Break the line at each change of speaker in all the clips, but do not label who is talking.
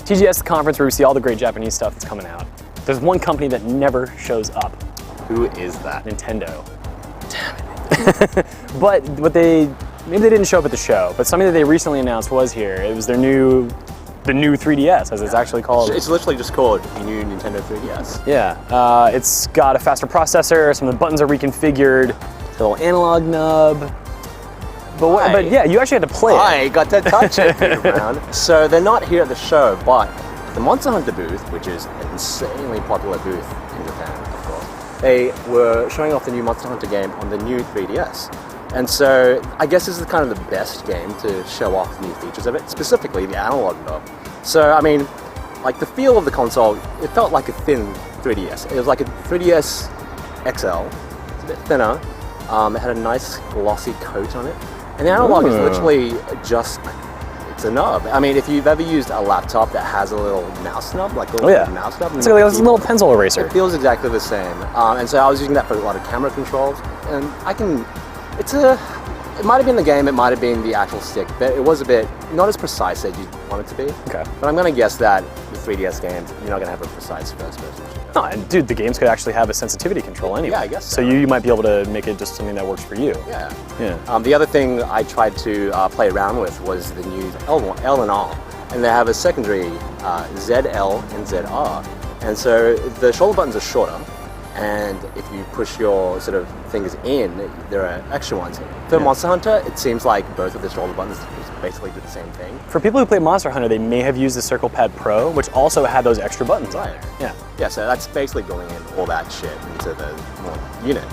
TGS, the conference where we see all the great Japanese stuff that's coming out. There's one company that never shows up.
Who is that?
Nintendo. Damn it. But maybe they didn't show up at the show, but something that they recently announced was here. It was the new 3DS, as it's actually called.
It's literally just called the new Nintendo 3DS.
Yeah, it's got a faster processor, some of the buttons are reconfigured, a little analog nub. But yeah, you actually had to play it.
I got to touch it around. So they're not here at the show, but the Monster Hunter booth, which is an insanely popular booth in Japan, of course, they were showing off the new Monster Hunter game on the new 3DS. And so I guess this is kind of the best game to show off new features of it, specifically the analog knob. So, I mean, like the feel of the console, it felt like a thin 3DS. It was like a 3DS XL. It's a bit thinner. It had a nice glossy coat on it. And the analog is literally just, it's a knob. I mean, if you've ever used a laptop that has a little mouse knob, like a little mouse knob.
It's like a little pencil eraser.
It feels exactly the same. And so I was using that for a lot of camera controls. And it might have been the game, it might have been the actual stick, but it was a bit, not as precise as you want it to be.
Okay.
But I'm going to guess that with 3DS games, you're not going to have a precise first person.
No, and dude, the games could actually have a sensitivity control anyway.
Yeah, I guess so.
So you might be able to make it just something that works for you.
Yeah. The other thing I tried to play around with was the new L and R. And they have a secondary ZL and ZR. And so the shoulder buttons are shorter. And if you push your sort of fingers in, there are extra ones. For Monster Hunter, it seems like both of the shoulder buttons basically do the same thing.
For people who play Monster Hunter, they may have used the Circle Pad Pro, which also had those extra buttons on there.
Yeah, so that's basically going in all that shit into the unit.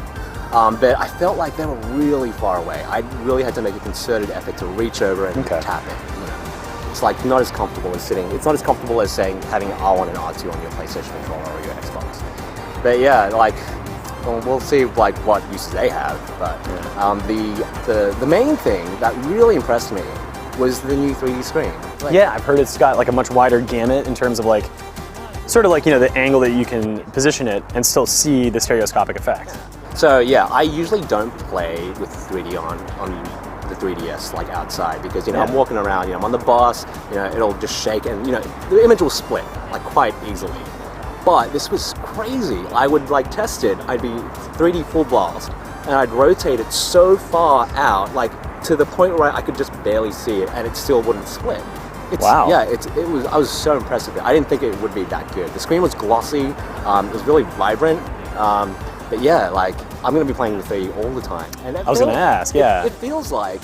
But I felt like they were really far away. I really had to make a concerted effort to reach over and tap it. You know? It's like not as comfortable as sitting. It's not as comfortable as saying having R1 and R2 on your PlayStation controller or your Xbox. But yeah, like, we'll see like what uses they have. But the main thing that really impressed me was the new 3D screen. Like,
yeah, I've heard it's got like a much wider gamut in terms of like, sort of like, you know, the angle that you can position it and still see the stereoscopic effect.
So yeah, I usually don't play with 3D on the 3DS like outside because, you know, I'm walking around, you know, I'm on the bus, you know, it'll just shake and, you know, the image will split like quite easily. But this was crazy. I would like test it, I'd be 3D full blast, and I'd rotate it so far out, like to the point where I could just barely see it, and it still wouldn't split.
Wow.
Yeah, I was so impressed with it. I didn't think it would be that good. The screen was glossy, it was really vibrant, but yeah, like I'm gonna be playing with 3D all the time. And
I was gonna ask,
It feels like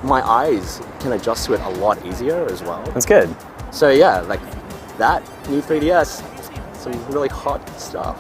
my eyes can adjust to it a lot easier as well.
That's good.
So yeah, like that new 3DS. Some really hot stuff.